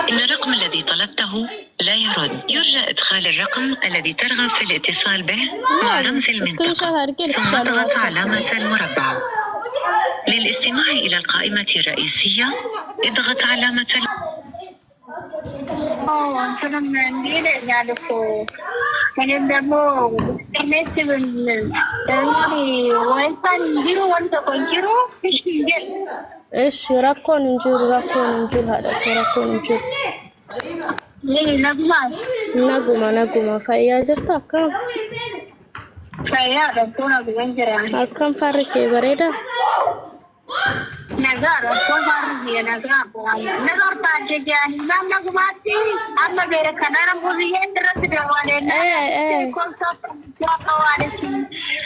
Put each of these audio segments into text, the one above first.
إن الرقم الذي طلبته لا يرد. يرجى إدخال الرقم الذي ترغب في الاتصال به مع رمز المنطقة ثم اضغط علامة المربع. للاستماع إلى القائمة الرئيسية اضغط علامة ايش راكون نجور هذا راكون نجور نقوم فيا جرتا كم فاركي بريدة نزار تاجي نغماتي أما بيرك أنا مبوزين درس دوالين كل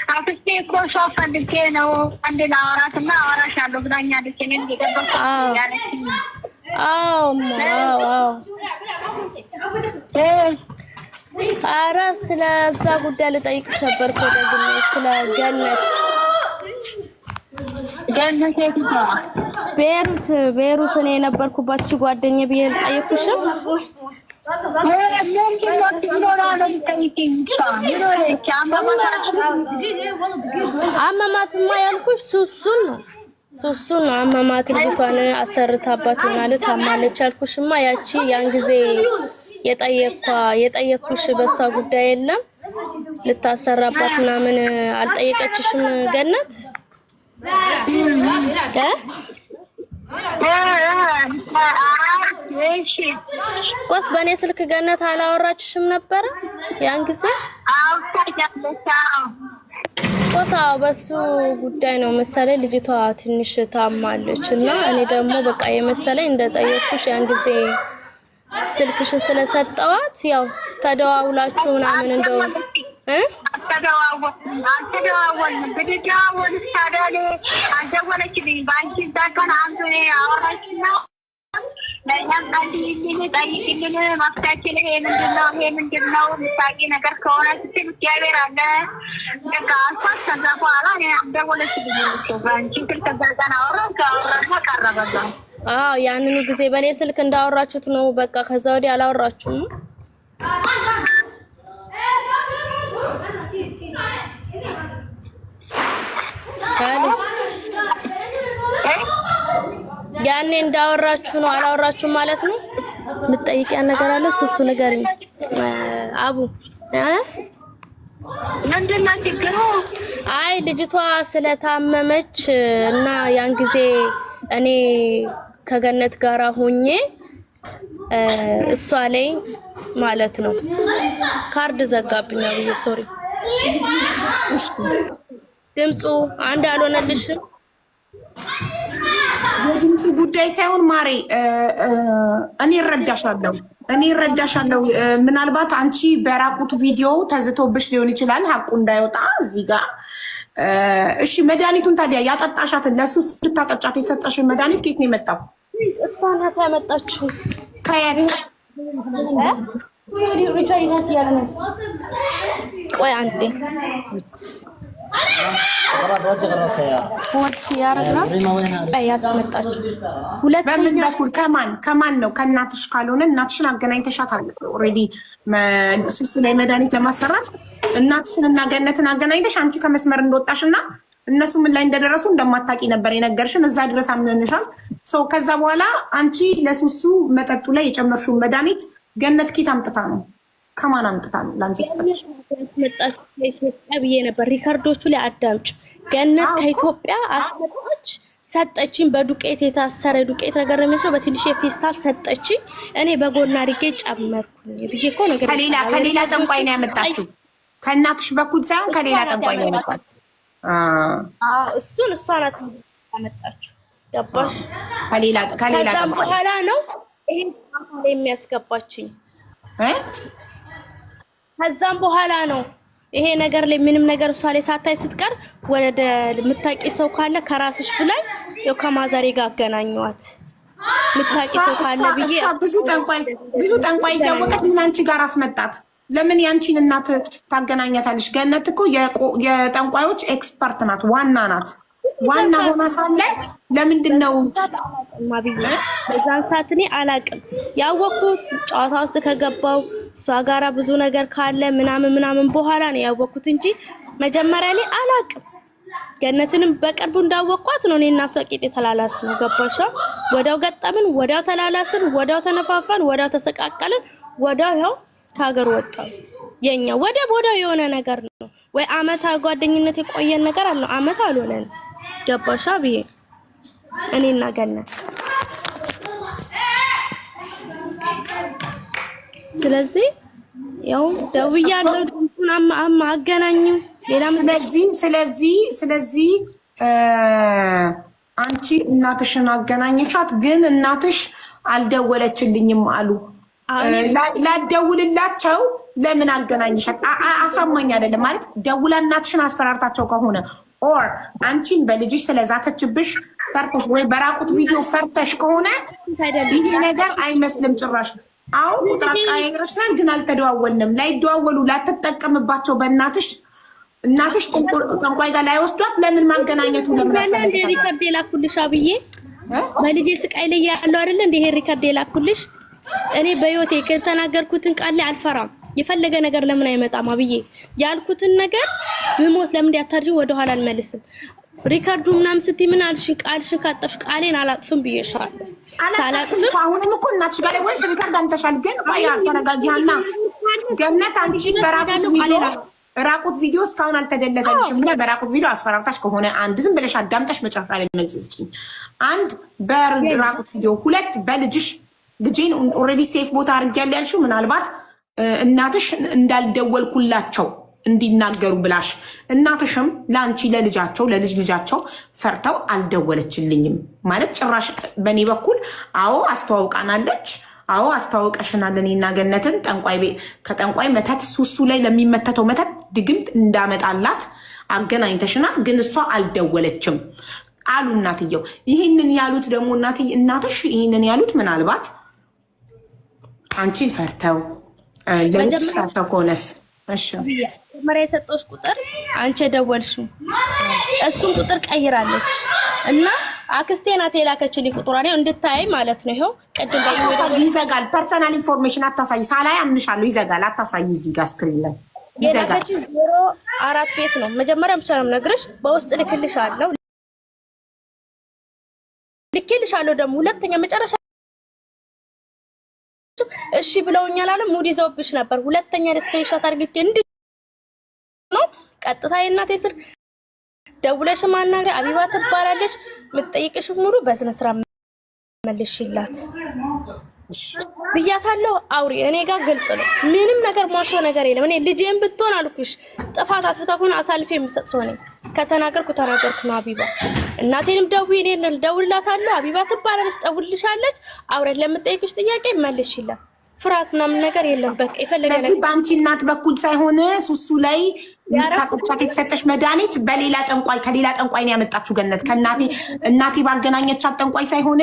أفكي كل صوف عندكينو عندنا ورا ما ورا شادو بدانيا دكينين كده ኧረ ስለዛ ጉዳይ ልጠይቅሽ ነበር እኮ ደግሞ ስለ ገነት ቤሩት እኔ የነበርኩባት እሺ ጓደኛዬ ብዬ ልጠይቅሽም አማማትማ ያልኩሽ ሱሱን ነው አማማት ልጅቷን አሰርታባት ማለት አማለች ያልኩሽማ ያቺ ያን ጊዜ የጠየቅኩሽ በሷ ጉዳይ የለም ልታሰራባት ምናምን አልጠየቀችሽም ገነት ቆስ በኔ ስልክ ገነት አላወራችሽም ነበር ያን ጊዜ ቆሳው በሱ ጉዳይ ነው መሰለኝ ልጅቷ ትንሽ ታማለችና እኔ ደግሞ በቃ የመሰለኝ እንደጠየቅኩሽ ያን ጊዜ ስልክሽ ስለሰጠዋት ያው ተደዋውላችሁ ምናምን እንደው አልተደዋወልን በደዳወል ታዳለ አልደወለችልኝ ባንቺ ዛካን አንዱኔ አወራችና ለኛም አንዲ ይልኝ ጠይቅልኝ ማፍታችን ይሄ ምንድነው ምሳቂ ነገር ከሆነ ስትል እግዚአብሔር አለ በቃ አሳስ ከዛ በኋላ እኔ አልደወለችልኝ ባንቺ ከዛዛና አወራና ቀረበዛ ያንኑ ጊዜ በኔ ስልክ እንዳወራችሁት ነው በቃ ከዛ ወዲህ አላወራችሁም ያኔ እንዳወራችሁ ነው አላወራችሁም ማለት ነው ምትጠይቂያ ነገር አለ እሱ ንገሪኝ አቡ ምንድነው ችግሩ አይ ልጅቷ ስለታመመች እና ያን ጊዜ እኔ ከገነት ጋራ ሆኜ እሷ ላይ ማለት ነው ካርድ ዘጋብኛ ብዬ ሶሪ ድምፁ አንድ አልሆነልሽም የድምፁ ጉዳይ ሳይሆን ማሬ እኔ እረዳሻለሁ ምናልባት አንቺ በራቁት ቪዲዮ ተዝቶብሽ ሊሆን ይችላል ሐቁ እንዳይወጣ እዚህ ጋር እሺ መድኃኒቱን ታዲያ ያጠጣሻትን ለሱ ልታጠጫት የተሰጠሽን መድኃኒት ከየት ነው የመጣው እሷ ናት ያመጣችው ከየት ቆይ አንዴ በምን በኩል ከማን ነው ከእናትሽ ካልሆነ እናትሽን አገናኝተሻታል ኦልሬዲ ሱሱ ላይ መድኃኒት ለማሰራት እናትሽን እና ገነትን አገናኝተሽ አንቺ ከመስመር እንደወጣሽና እነሱ ምን ላይ እንደደረሱ እንደማታቂ ነበር የነገርሽን እዛ ድረስ አምነንሻል ሶ ከዛ በኋላ አንቺ ለሱሱ መጠጡ ላይ የጨመርሽው መድኃኒት ገነት ኪት አምጥታ ነው ከማን አምጥታ ነው ላንቺ ሰጠች ኢትዮጵያ ብዬ ነበር ሪካርዶቹ ላይ አዳምጭ ገነት ከኢትዮጵያ አስመጣች ሰጠችኝ በዱቄት የታሰረ ዱቄት ነገር ነው በትንሽ የፌስታል ሰጠችኝ እኔ በጎና አድርጌ ጨመርኩኝ ብዬ እኮ ነገር ከሌላ ጠንቋይ ነው ያመጣችው ከእናትሽ በኩል ሳይሆን ከሌላ ጠንቋይ ነው ያመጣችው እሱን እሷ ናት ያመጣችው ገባሽ ከሌላ ጠንቋይ በኋላ ነው ይሄን የሚያስገባችኝ ከዛም በኋላ ነው ይሄ ነገር ላይ ምንም ነገር እሷ ላይ ሳታይ ስትቀር ወደ ምታቂ ሰው ካለ ከራስሽ ብላይ ያው ከማዛሬ ጋር አገናኘዋት ምታቂ ሰው ካለ ብዬ ብዙ ጠንቋይ እያወቀች ምን አንቺ ጋር አስመጣት ለምን ያንቺን እናት ታገናኛታለሽ ገነት እኮ የጠንቋዮች ኤክስፐርት ናት ዋና ናት ዋና ሆና ሳለ ለምንድነው በዛን ሰዓት እኔ አላቅም ያወቅኩት ጨዋታ ውስጥ ከገባው እሷ ጋራ ብዙ ነገር ካለ ምናምን በኋላ ነው ያወቅኩት እንጂ መጀመሪያ ላይ አላቅም። ገነትንም በቅርቡ እንዳወቅኳት ነው እኔና እሷ ቂጤ ተላላስ ነው ገባሻ? ወዳው ገጠምን፣ ወዳው ተላላስን፣ ወዳው ተነፋፋን፣ ወዳው ተሰቃቀልን፣ ወዳው ያው ከሀገር ወጣን። የኛ ወዳው የሆነ ነገር ነው ወይ አመት ጓደኝነት የቆየን ነገር አለ አመት አልሆነን ገባሻ ብዬ እኔና ገነት ስለዚህ ያው ደውያለሁ ድምፁን አገናኙ ሌላ ስለዚህ አንቺ እናትሽን አገናኘሻት ግን እናትሽ አልደወለችልኝም አሉ ላደውልላቸው ለምን አገናኝሻት አሳማኝ አይደለም ማለት ደውላ እናትሽን አስፈራርታቸው ከሆነ ኦር አንቺን በልጅሽ ስለዛተችብሽ ፈርተሽ ወይ በራቁት ቪዲዮ ፈርተሽ ከሆነ ይሄ ነገር አይመስልም ጭራሽ አዎ ቁጥር አቀያይረሽናል ግን አልተደዋወልንም ላይደዋወሉ ላትጠቀምባቸው በእናትሽ ጠንቋይ ጋር ላይ ወስዷት ለምን ማገናኘቱ ለምን አስፈለገ ሪከርድ የላኩልሽ አብዬ በልጄ ስቃይ ላይ ያለው አይደል እንደ ይሄ ሪከርድ የላኩልሽ እኔ በህይወቴ ከተናገርኩትን ቃል ላይ አልፈራም የፈለገ ነገር ለምን አይመጣም አብዬ ያልኩትን ነገር ብሞት ለምን ያታርጂ ወደ ኋላ አልመልስም ሪካርዱ ምናምን ስትይ ምን አልሽ ቃልሽን ካጠፍሽ ቃሌን አላጥፍም ብዬሻለሁ አላጥፍም አሁንም እኮ እናትሽ ጋር ወይስ ሪካርድ አንተሻል ግን ቆያ ተረጋጊያና ገነት አንቺን በራቁት ቪዲዮ እስካሁን አልተደለተልሽም እና በራቁት ቪዲዮ አስፈራርታሽ ከሆነ አንድ ዝም ብለሽ አዳምጠሽ መጨረሻ ላይ መልስ ስጪኝ አንድ በራቁት ቪዲዮ ሁለት በልጅሽ ልጄን ኦልሬዲ ሴፍ ቦታ አድርጌያለሁ ያልሽው ምናልባት እናትሽ እንዳልደወልኩላቸው እንዲናገሩ ብላሽ እናትሽም ለአንቺ ለልጅ ልጃቸው ፈርተው አልደወለችልኝም ማለት ጭራሽ በእኔ በኩል አዎ አስተዋውቃናለች አዎ አስተዋውቀሽናል እኔና ገነትን ከጠንቋይ መተት ሱሱ ላይ ለሚመተተው መተት ድግምት እንዳመጣላት አገናኝተሽናል ግን እሷ አልደወለችም አሉ እናትየው ይህንን ያሉት ደግሞ እናትሽ ይህንን ያሉት ምናልባት አንቺን ፈርተው ለልጅሽ ፈርተው ከሆነስ እሺ መጀመሪያ የሰጠሁሽ ቁጥር አንቺ የደወልሽው እሱን ቁጥር ቀይራለች እና አክስቴ ናት የላከችልኝ ቁጥሯ ነው እንድታይ ማለት ነው ይሄው ቀድም ይዘጋል ፐርሰናል ኢንፎርሜሽን አታሳይ ሳላይ አምንሻለሁ ይዘጋል አታሳይ እዚህ ጋር ስክሪን ላይ ይዘጋል 04 ቤት ነው መጀመሪያ ብቻ ነው ነግርሽ በውስጥ ልክልሻለሁ ደግሞ ሁለተኛ መጨረሻ እሺ ብለውኛል አለ ሙድ ይዘውብሽ ነበር ሁለተኛ ስክሪንሾት አድርጌ እንድ ነው ቀጥታ የእናቴ ስልክ ደውለሽ ማናገር አቢባ ትባላለች የምትጠይቅሽ ሙሉ በስነ ስርዓት መልሽላት ብያታለሁ አውሪ እኔ ጋር ግልጽ ነው ምንም ነገር ማሾ ነገር የለም እኔ ልጄን ብትሆን አልኩሽ ጥፋት አጥፍታኩን አሳልፌ የምሰጥ ሰው ነኝ ከተናገርኩ ነው አቢባ እናቴንም ደውዬ እኔ ደውልላታለሁ አቢባ ትባላለች ደውልልሻለች አውረድ ለምትጠይቅሽ ጥያቄ መልሽላት ፍርሃት ምናምን ነገር የለም በቃ የፈለገ ነገር ስለዚህ በአንቺ እናት በኩል ሳይሆን ሱሱ ላይ ታጥቻት የተሰጠሽ መድኃኒት ከሌላ ጠንቋይ ነው ያመጣችው ገነት እናቴ ባገናኘቻት ጠንቋይ ሳይሆን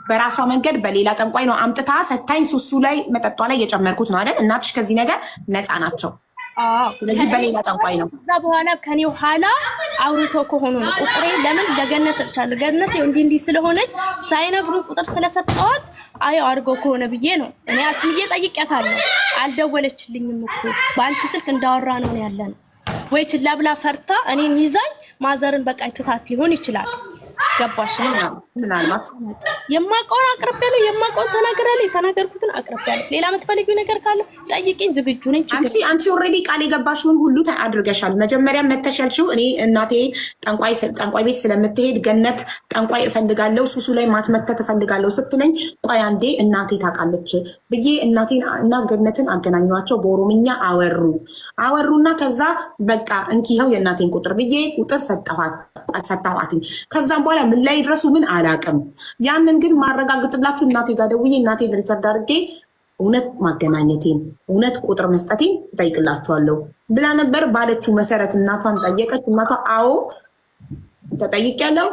በራሷ መንገድ በሌላ ጠንቋይ ነው አምጥታ ሰታኝ ሱሱ ላይ መጠጧ ላይ የጨመርኩት ነው አይደል እናትሽ ከዚህ ነገር ነፃ ናቸው ስለዚህ በሌላ ጠንቋይ ነው ከዛ በኋላ ከኔ ኋላ አውርቶ ከሆኑ ነው ቁጥሬ ለምን ለገነት ሰጥቻለሁ ገነት እንዲህ ስለሆነች ሳይነግሩ ቁጥር ስለሰጠዋት አየው አድርገው ከሆነ ብዬ ነው እኔ አስምዬ ጠይቄያታለሁ አልደወለችልኝም እኮ በአንቺ ስልክ እንዳወራ ነው ያለን ወይ ችላ ብላ ፈርታ እኔን ይዛኝ ማዘርን በቃ ትታት ሊሆን ይችላል ገባሽ ምናልባት የማውቀውን አቅርቤያለሁ የማውቀውን ተናግሬያለሁ የተናገርኩትን አቅርቤያለሁ ሌላ የምትፈልጊው ነገር ካለ ጠይቂኝ ዝግጁ ነኝ አንቺ ኦልሬዲ ቃል የገባሽውን ሁሉ አድርገሻል መጀመሪያ መተሻልሽው እኔ እናቴ ጠንቋይ ቤት ስለምትሄድ ገነት ጠንቋይ እፈልጋለሁ ሱሱ ላይ ማትመተት እፈልጋለሁ ስትለኝ ቆይ አንዴ እናቴ ታውቃለች ብዬ እናቴን እና ገነትን አገናኘኋቸው በኦሮምኛ አወሩና ከዛ በቃ እንኪ ይኸው የእናቴን ቁጥር ብዬ ቁጥር ሰጠኋት ከዛም በኋላ ምን ላይ ድረሱ ምን አላውቅም ያንን ግን ማረጋግጥላችሁ እናቴ ጋር ደውዬ እናቴን ሪከርድ አድርጌ እውነት ማገናኘቴን እውነት ቁጥር መስጠቴን እጠይቅላችኋለሁ ብላ ነበር ባለችው መሰረት እናቷን ጠየቀች እናቷ አዎ ተጠይቄያለሁ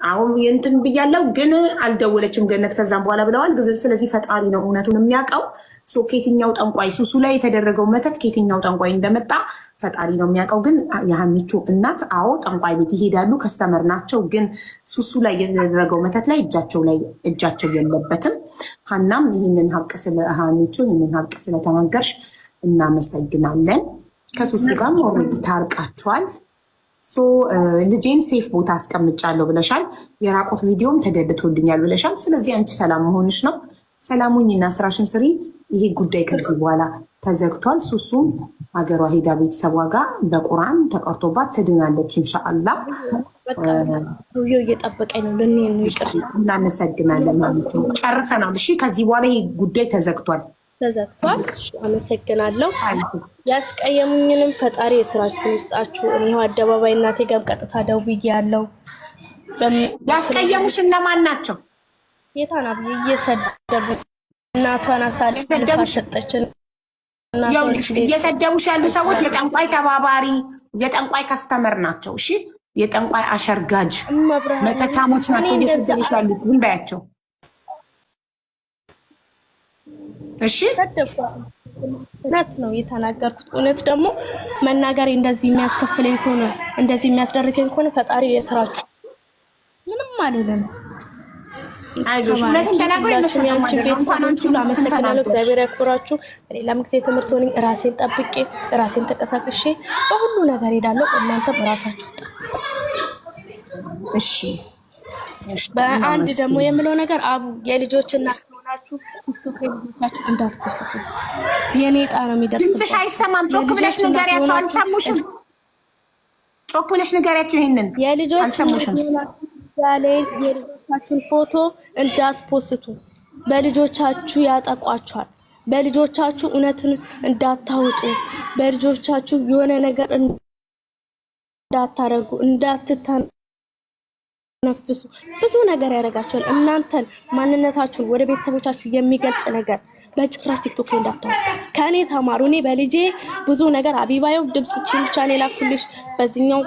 አሁን የእንትን ብያለው ግን አልደወለችም ገነት ከዛም በኋላ ብለዋል። ስለዚህ ፈጣሪ ነው እውነቱን የሚያውቀው። ከየትኛው ጠንቋይ ሱሱ ላይ የተደረገው መተት ከየትኛው ጠንቋይ እንደመጣ ፈጣሪ ነው የሚያውቀው። ግን የሀኒቾ እናት አዎ ጠንቋይ ቤት ይሄዳሉ፣ ከስተመር ናቸው። ግን ሱሱ ላይ የተደረገው መተት ላይ እጃቸው የለበትም። ሀናም ይህንን ሀቅ ሀኒቾ ይህንን ሀቅ ስለተናገርሽ እናመሰግናለን። ከሱሱ ጋር ኦልሬዲ ታርቃችኋል። ልጄን ሴፍ ቦታ አስቀምጫለሁ ብለሻል። የራቆት ቪዲዮም ተደልቶልኛል ብለሻል። ስለዚህ አንቺ ሰላም መሆንሽ ነው። ሰላሙኝና ስራሽን ስሪ። ይሄ ጉዳይ ከዚህ በኋላ ተዘግቷል። ሱሱም ሀገሯ ሄዳ ቤተሰቧ ጋር በቁርአን ተቀርቶባት ትድናለች ኢንሻአላህ። እየጠበቀኝ ነው። ልንሄድ ነው። ይቅር እናመሰግናለን ማለት ነው። ጨርሰናል። እሺ ከዚህ በኋላ ይሄ ጉዳይ ተዘግቷል። አመሰግናለሁ። ያስቀየሙኝንም ፈጣሪ የስራችሁን ይስጣችሁ። እኔ አደባባይ እናቴ ጋር ቀጥታ ደውዬያለሁ። ያስቀየሙሽ እነማን ናቸው? የታና እየሰደቡ እናቷን አሳልፋ ሰጠችን። እየሰደቡሽ ያሉ ሰዎች የጠንቋይ ተባባሪ የጠንቋይ ከስተመር ናቸው። እሺ የጠንቋይ አሸርጋጅ መተታሞች ናቸው እየሰደቡሽ ያሉት። ምን በያቸው? እሺ እውነት ነው የተናገርኩት። እውነት ደግሞ መናገር እንደዚህ የሚያስከፍለኝ ከሆነ እንደዚህ የሚያስደርገኝ ከሆነ ፈጣሪ የስራችሁ ምንም አልልም። አይዞሽ እውነትን ተናግረው አመሰግናለሁ። እግዚአብሔር ያክብራችሁ። ሌላም ጊዜ ትምህርት ሆነኝ ራሴን ጠብቄ ራሴን ተቀሳቅሼ በሁሉ ነገር ሄዳለሁ። እናንተም ራሳችሁ እሺ። በአንድ ደግሞ የምለው ነገር አቡ የልጆች እናት ሆናችሁ ቲክቶክ ላይ ልጆቻችሁ እንዳትፖስቱ። የኔ ዕጣ ነው የሚደርሰው። ድምፅሽ አይሰማም። ጮክ ብለሽ ንገሪያቸው። አልሰሙሽም። ጮክ ብለሽ ንገሪያቸው። ይሄንን አልሰሙሽም። የልጆቻችሁን ፎቶ እንዳትፖስቱ። በልጆቻችሁ ያጠቋችኋል። በልጆቻችሁ እውነትን እንዳታውጡ። በልጆቻችሁ የሆነ ነገር እንዳታረጉ፣ እንዳትተነፍሱ ብዙ ነገር ያደርጋችኋል። እናንተን ማንነታችሁን ወደ ቤተሰቦቻችሁ የሚገልጽ ነገር በጭራሽ ቲክቶክ ላይ እንዳታወጡ። ከኔ ተማሩ። እኔ በልጄ ብዙ ነገር አቢባየው ድምጽ ቻኔል ላኩልሽ በዚህኛው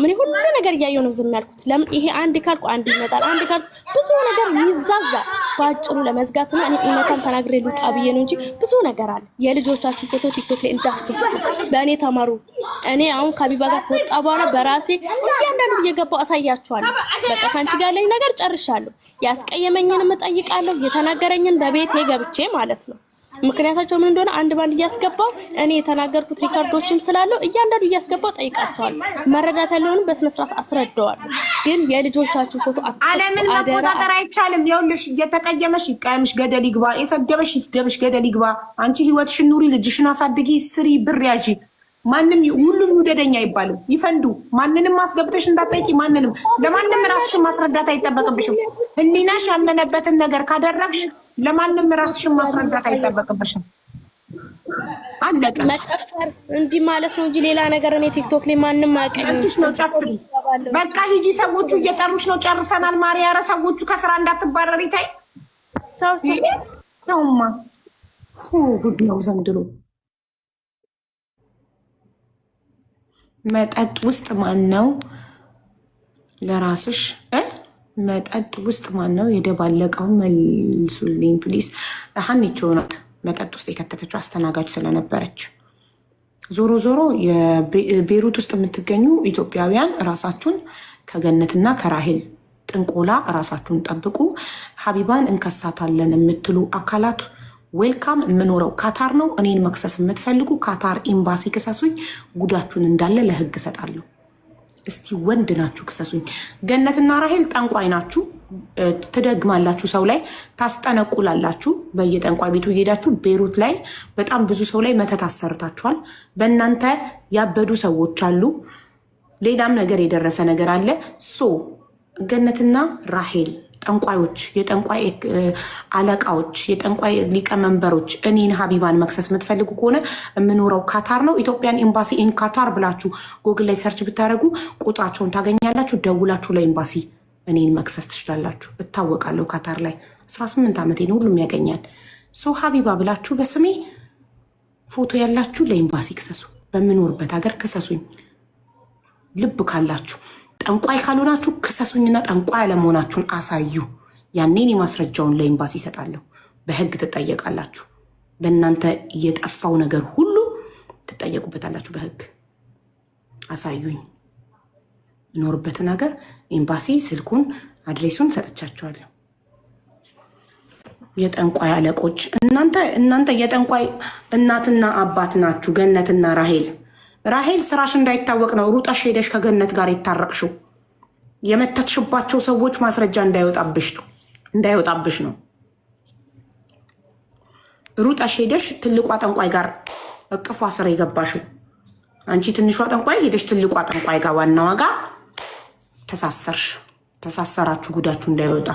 ምን ሁሉ ነገር እያየሁ ነው ዝም ያልኩት። ለምን ይሄ አንድ ካልኩ አንድ ይመጣል፣ አንድ ካልኩ ብዙ ነገር ይዛዛል። ባጭሩ ለመዝጋት ነው። እኔ እውነታን ተናግሬ ልውጣ ብዬ ነው እንጂ ብዙ ነገር አለ። የልጆቻችሁ ፎቶ ቲክቶክ ላይ እንዳትፖስቱ። በእኔ ተማሩ። እኔ አሁን ከአቢባ ጋር ከወጣ በኋላ በራሴ እያንዳንዱ እየገባው አሳያችኋለሁ። በቃ ካንቺ ጋር ላይ ነገር ጨርሻለሁ። ያስቀየመኝን እጠይቃለሁ። የተናገረኝን በቤቴ ገብቼ ማለት ነው። ምክንያታቸው ምን እንደሆነ አንድ ባንድ እያስገባው እኔ የተናገርኩት ሪካርዶችም ስላለው እያንዳንዱ እያስገባው ጠይቃቸዋለሁ። መረዳት ያለውን በስነ ስርዓት አስረዳዋለሁ። ግን የልጆቻችሁ ፎቶ አለምን መቆጣጠር አይቻልም። ይኸውልሽ እየተቀየመሽ ይቀየምሽ፣ ገደል ይግባ። የሰደበሽ ይስደብሽ፣ ገደል ይግባ። አንቺ ህይወትሽን ኑሪ፣ ልጅሽን አሳድጊ፣ ስሪ፣ ብር ያዢ። ማንም ሁሉም ይውደደኛ አይባልም። ይፈንዱ። ማንንም ማስገብተሽ እንዳትጠይቂ። ማንንም ለማንም ራስሽን ማስረዳት አይጠበቅብሽም። ህሊናሽ ያመነበትን ነገር ካደረግሽ ለማንም ራስሽን ማስረዳት አይጠበቅብሽም። አለቀ። መጨፈር እንዲህ ማለት ነው እንጂ ሌላ ነገር እኔ ቲክቶክ ላይ ማንም አያውቅም። እንትሽ ነው ጨፍሪ። በቃ ሂጂ። ሰዎቹ እየጠሩሽ ነው። ጨርሰናል። ማርያም ሰዎቹ ከስራ እንዳትባረሪ ታይ። ነውማ ጉድ ነው ዘንድሮ። መጠጥ ውስጥ ማን ነው ለራስሽ መጠጥ ውስጥ ማን ነው የደባለቀው? መልሱልኝ ፕሊስ። ሀኒቾ ናት መጠጥ ውስጥ የከተተችው አስተናጋጅ ስለነበረች። ዞሮ ዞሮ የቤሩት ውስጥ የምትገኙ ኢትዮጵያውያን ራሳችሁን ከገነትና ከራሄል ጥንቆላ ራሳችሁን ጠብቁ። ሀቢባን እንከሳታለን የምትሉ አካላት ዌልካም። የምኖረው ካታር ነው። እኔን መክሰስ የምትፈልጉ ካታር ኤምባሲ ክሰሱኝ። ጉዳችሁን እንዳለ ለህግ እሰጣለሁ። እስቲ ወንድ ናችሁ ክሰሱኝ። ገነትና ራሄል ጠንቋይ ናችሁ። ትደግማላችሁ፣ ሰው ላይ ታስጠነቁላላችሁ። በየጠንቋይ ቤቱ እየሄዳችሁ ቤሩት ላይ በጣም ብዙ ሰው ላይ መተት አሰርታችኋል። በእናንተ ያበዱ ሰዎች አሉ። ሌላም ነገር የደረሰ ነገር አለ። ሶ ገነትና ራሄል ጠንቋዮች፣ የጠንቋይ አለቃዎች፣ የጠንቋይ ሊቀመንበሮች እኔን ሀቢባን መክሰስ የምትፈልጉ ከሆነ የምኖረው ካታር ነው። ኢትዮጵያን ኤምባሲ ኢን ካታር ብላችሁ ጎግል ላይ ሰርች ብታደረጉ ቁጥራቸውን ታገኛላችሁ። ደውላችሁ ለኤምባሲ እኔን መክሰስ ትችላላችሁ። እታወቃለሁ ካታር ላይ 18 ዓመቴ ነው። ሁሉም ያገኛል። ሶ ሀቢባ ብላችሁ በስሜ ፎቶ ያላችሁ ለኤምባሲ ክሰሱ። በምኖርበት ሀገር ክሰሱኝ ልብ ካላችሁ። ጠንቋይ ካልሆናችሁ ክሰሱኝና ጠንቋይ አለመሆናችሁን አሳዩ። ያኔን የማስረጃውን ለኤምባሲ ይሰጣለሁ። በህግ ትጠየቃላችሁ። በእናንተ የጠፋው ነገር ሁሉ ትጠየቁበታላችሁ በህግ። አሳዩኝ። ኖርበትን ሀገር ኤምባሲ ስልኩን አድሬሱን ሰጥቻችኋለሁ። የጠንቋይ አለቆች እናንተ የጠንቋይ እናትና አባት ናችሁ። ገነትና ራሄል ስራሽ እንዳይታወቅ ነው ሩጠሽ ሄደሽ ከገነት ጋር የታረቅሽው። የመተትሽባቸው ሰዎች ማስረጃ እንዳይወጣብሽ ነው። ሩጠሽ ሄደሽ ትልቋ ጠንቋይ ጋር እቅፏ ስር የገባሽው አንቺ። ትንሿ ጠንቋይ ሄደሽ ትልቋ ጠንቋይ ጋር ዋናዋ ጋር ተሳሰራችሁ ጉዳችሁ እንዳይወጣ።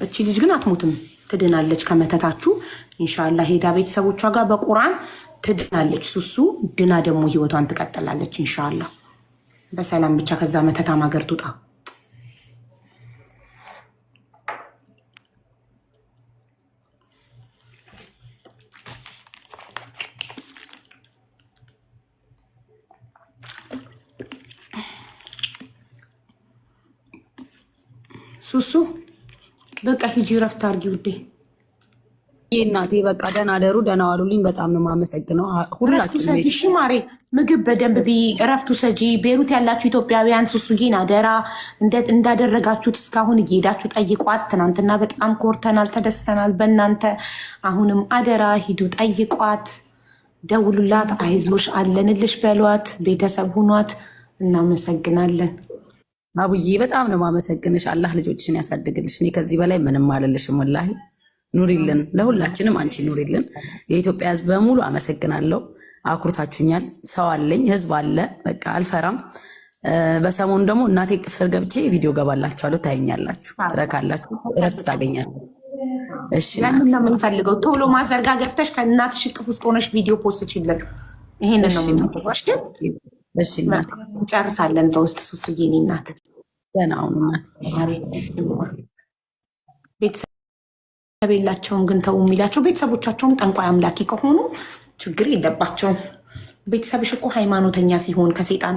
እቺ ልጅ ግን አትሞትም፣ ትድናለች ከመተታችሁ ኢንሻአላህ። ሄዳ ቤተሰቦቿ ጋር በቁርአን ትድናለች። ሱሱ ድና ደግሞ ህይወቷን ትቀጥላለች ኢንሻአላህ በሰላም ብቻ ከዛ መተታም ሀገር ትውጣ። ሱሱ በቃ ሂጂ ረፍት አድርጊ ውዴ። እናቴ በቃ ደህና አደሩ፣ ደህና ዋሉልኝ። በጣም ነው የማመሰግነው ሁላችሁ። ሰጂ እሺ ማሬ፣ ምግብ በደንብ ቢ እረፍቱ ሰጂ። ቤሩት ያላችሁ ኢትዮጵያውያን ሱሱዬን አደራ እንዳደረጋችሁት እስካሁን እየሄዳችሁ ጠይቋት። ትናንትና በጣም ኮርተናል፣ ተደስተናል በእናንተ። አሁንም አደራ ሂዱ ጠይቋት፣ ደውሉላት፣ አይዞሽ አለንልሽ በሏት፣ ቤተሰብ ሁኗት። እናመሰግናለን። አቡዬ በጣም ነው የማመሰግንሽ። አላህ ልጆችሽን ያሳድግልሽ። እኔ ከዚህ በላይ ምንም አልልሽም። ወላሂ ኑሪልን፣ ለሁላችንም አንቺ ኑሪልን። የኢትዮጵያ ሕዝብ በሙሉ አመሰግናለሁ። አኩርታችሁኛል። ሰው አለኝ፣ ሕዝብ አለ። በቃ አልፈራም። በሰሞኑ ደግሞ እናቴ ቅፍ ስር ገብቼ ቪዲዮ ገባላችኋለሁ። ታየኛላችሁ፣ ትረካላችሁ፣ እረፍት ታገኛለሁ። እሺ ለምን ነው የምንፈልገው? ቶሎ ማዘርጋ ገብተሽ ከእናትሽ ቅፍ ውስጥ ሆነሽ ቪዲዮ ፖስት ይችላል። ይሄንን ነው የምንፈልገው። እሺ እንጨርሳለን በውስጥ ሱሱዬ። እኔ እናት ደህና ሁኑ። ቤተሰብ የላቸውም ግን ተው የሚላቸው ቤተሰቦቻቸውም ጠንቋይ አምላኪ ከሆኑ ችግር የለባቸውም። ቤተሰብሽ እኮ ሃይማኖተኛ ሲሆን ከሴጣን